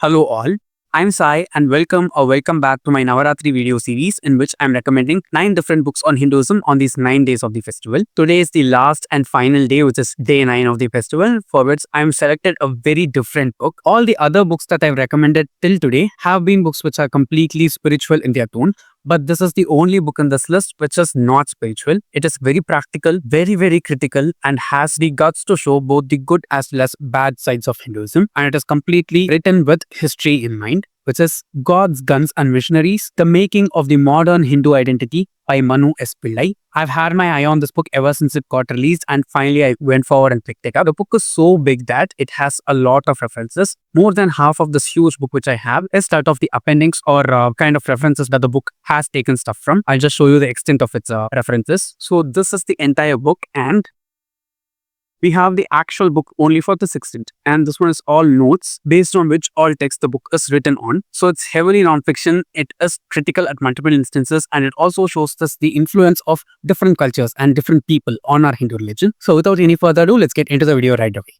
Hello all, I'm Sai and welcome back to my Navarathri video series in which I'm recommending 9 different books on Hinduism on these 9 days of the festival. Today is the last and final day, which is day 9 of the festival, for which I'm selected a very different book. All the other books that I've recommended till today have been books which are completely spiritual in their tone. But this is the only book in this list which is not spiritual. It is very practical, very critical, and has the guts to show both the good as well as bad sides of Hinduism. And it is completely written with history in mind, which is Gods, Guns and Missionaries, The Making of the Modern Hindu Identity by Manu S Pillai. I've had my eye on this book ever since it got released, and finally I went forward and picked it up. The book is so big that it has a lot of references. More than half of this huge book which I have is that of the appendix or kind of references that the book has taken stuff from. I'll just show you the extent of its references. So this is the entire book, and we have the actual book only for this extent, and this one is all notes based on which all text the book is written on. So it's heavily non-fiction, it is critical at multiple instances, and it also shows us the influence of different cultures and different people on our Hindu religion. So without any further ado, let's get into the video right away.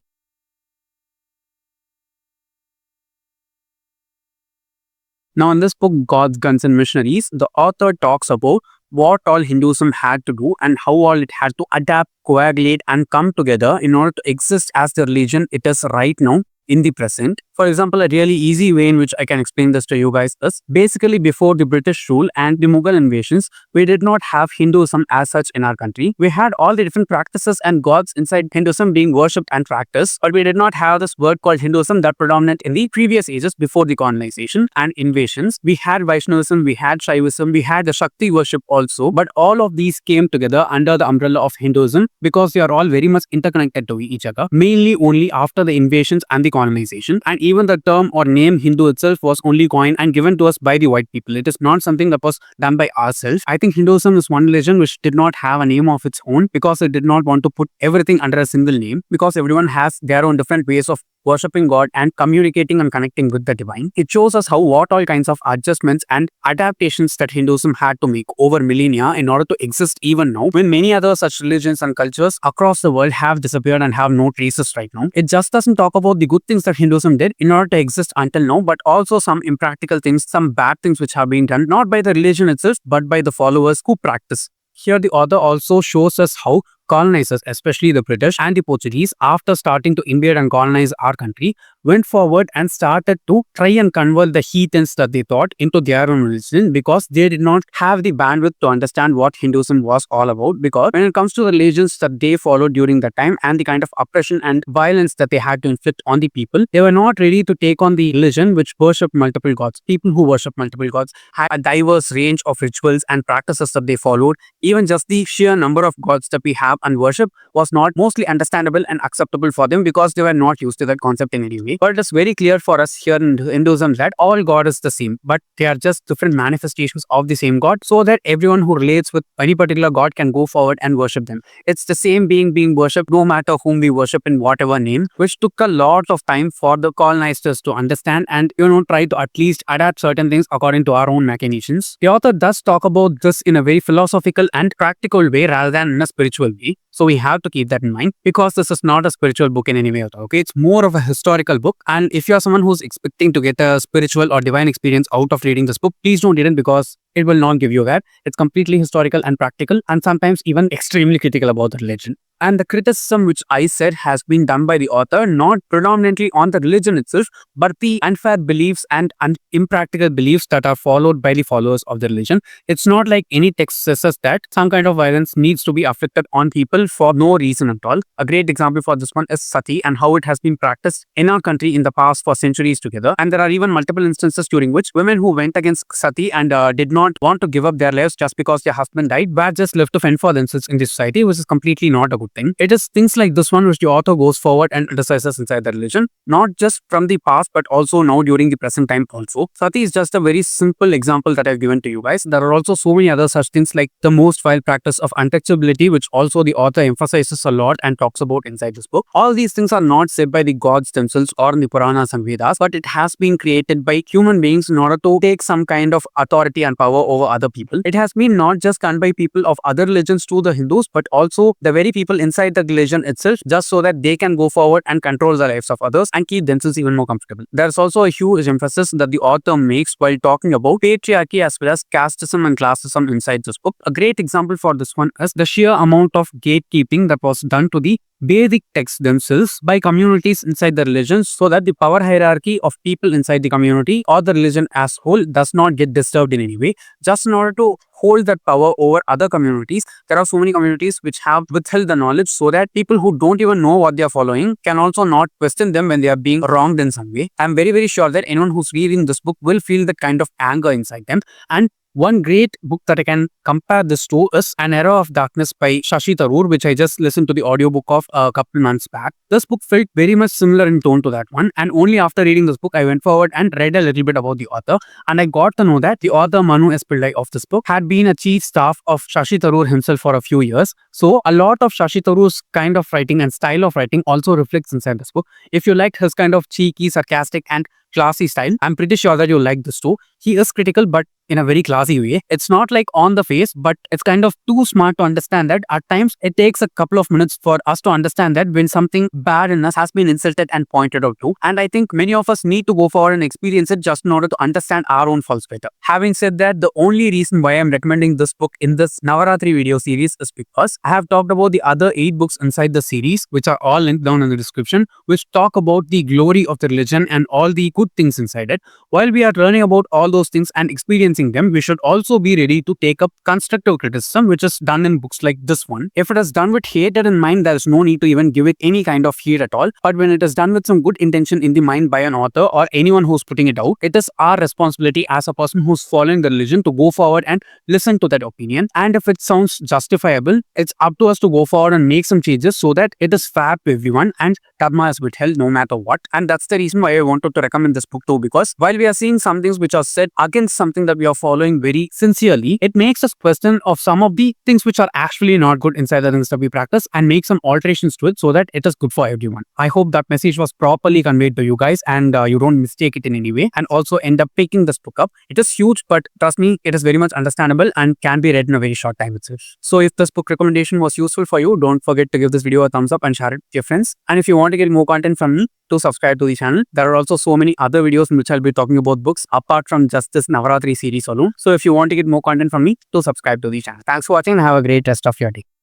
Now in this book, Gods, Guns and Missionaries, the author talks about what all Hinduism had to do and how all it had to adapt, coagulate and come together in order to exist as the religion it is right now in the present. For example, a really easy way in which I can explain this to you guys is basically before the British rule and the Mughal invasions, we did not have Hinduism as such in our country. We had all the different practices and gods inside Hinduism being worshipped and practiced, but we did not have this word called Hinduism that predominant in the previous ages before the colonization and invasions. We had Vaishnavism, we had Shaivism, we had the Shakti worship also, but all of these came together under the umbrella of Hinduism because they are all very much interconnected to each other, mainly only after the invasions and the colonization. And even the term or name Hindu itself was only coined and given to us by the white people. It is not something that was done by ourselves. I think Hinduism is one religion which did not have a name of its own because it did not want to put everything under a single name, because everyone has their own different ways of worshipping God and communicating and connecting with the divine. It shows us how what all kinds of adjustments and adaptations that Hinduism had to make over millennia in order to exist even now, when many other such religions and cultures across the world have disappeared and have no traces right now. It just doesn't talk about the good things that Hinduism did in order to exist until now, but also some impractical things, some bad things which have been done, not by the religion itself, but by the followers who practice. Here the author also shows us how colonizers, especially the British and the Portuguese, after starting to invade and colonize our country, went forward and started to try and convert the heathens that they thought into their own religion, because they did not have the bandwidth to understand what Hinduism was all about. Because when it comes to the religions that they followed during that time and the kind of oppression and violence that they had to inflict on the people, they were not ready to take on the religion which worshipped multiple gods. People who worship multiple gods had a diverse range of rituals and practices that they followed. Even just the sheer number of gods that we have and worship was not mostly understandable and acceptable for them, because they were not used to that concept in any way. But it is very clear for us here in Hinduism that all God is the same, but they are just different manifestations of the same God, so that everyone who relates with any particular God can go forward and worship them. It's the same being worshipped no matter whom we worship in whatever name, which took a lot of time for the colonizers to understand and try to at least adapt certain things according to our own machinations. The author does talk about this in a very philosophical and practical way rather than in a spiritual way. So we have to keep that in mind, because this is not a spiritual book in any way. Okay, it's more of a historical book, and if you are someone who's expecting to get a spiritual or divine experience out of reading this book, please don't read it, because it will not give you that. It's completely historical and practical, and sometimes even extremely critical about the religion. And the criticism which I said has been done by the author not predominantly on the religion itself, but the unfair beliefs and impractical beliefs that are followed by the followers of the religion. It's not like any text says that some kind of violence needs to be afflicted on people for no reason at all. A great example for this one is sati, and how it has been practiced in our country in the past for centuries together. And there are even multiple instances during which women who went against sati and did not want to give up their lives just because their husband died, were just left to fend for themselves in this society, which is completely not a good thing. It is things like this one which the author goes forward and emphasizes inside the religion, not just from the past but also now during the present time also. Sati is just a very simple example that I've given to you guys. There are also so many other such things like the most vile practice of untouchability, which also the author emphasizes a lot and talks about inside this book. All these things are not said by the gods themselves or in the Puranas and Vedas, but it has been created by human beings in order to take some kind of authority and power over other people. It has been not just done by people of other religions to the Hindus, but also the very people people inside the religion itself just so that they can go forward and control the lives of others and keep themselves even more comfortable. There's also a huge emphasis that the author makes while talking about patriarchy as well as casteism and classism inside this book. A great example for this one is the sheer amount of gatekeeping that was done to the Vedic texts themselves by communities inside the religions so that the power hierarchy of people inside the community or the religion as whole does not get disturbed in any way. Just in order to hold that power over other communities, there are so many communities which have withheld the knowledge so that people who don't even know what they are following can also not question them when they are being wronged in some way. I'm very, very sure that anyone who's reading this book will feel that kind of anger inside them. And one great book that I can compare this to is An Era of Darkness by Shashi Tharoor, which I just listened to the audiobook of a couple months back. This book felt very much similar in tone to that one, and only after reading this book, I went forward and read a little bit about the author, and I got to know that the author Manu S Pillai of this book had been a chief staff of Shashi Tharoor himself for a few years. So a lot of Shashi Tharoor's kind of writing and style of writing also reflects inside this book. If you liked his kind of cheeky, sarcastic, and classy style, I'm pretty sure that you'll like this too. He is critical, but in a very classy way. It's not like on the face, but it's kind of too smart to understand that at times it takes a couple of minutes for us to understand that when something bad in us has been insulted and pointed out to. And I think many of us need to go forward and experience it just in order to understand our own faults better. Having said that, the only reason why I'm recommending this book in this Navarathri video series is because I have talked about the other 8 books inside the series, which are all linked down in the description, which talk about the glory of the religion and all the good things inside it. While we are learning about all those things and experiencing them, we should also be ready to take up constructive criticism, which is done in books like this one. If it is done with hatred in mind, there is no need to even give it any kind of heed at all. But when it is done with some good intention in the mind by an author or anyone who's putting it out, it is our responsibility as a person who's following the religion to go forward and listen to that opinion. And if it sounds justifiable, it's up to us to go forward and make some changes so that it is fair to everyone and dharma is withheld no matter what. And that's the reason why I wanted to recommend this book too, because while we are seeing some things which are said against something that we are following very sincerely, it makes us question of some of the things which are actually not good inside the things that we practice and make some alterations to it so that it is good for everyone. I hope that message was properly conveyed to you guys and you don't mistake it in any way and also end up picking this book up. It is huge, but trust me, it is very much understandable and can be read in a very short time itself. So if this book recommendation was useful for you, don't forget to give this video a thumbs up and share it with your friends. And if you want to get more content from me, to subscribe to the channel. There are also so many other videos in which I'll be talking about books apart from just this Navarathri series alone. So if you want to get more content from me, to subscribe to the channel. Thanks for watching and have a great rest of your day.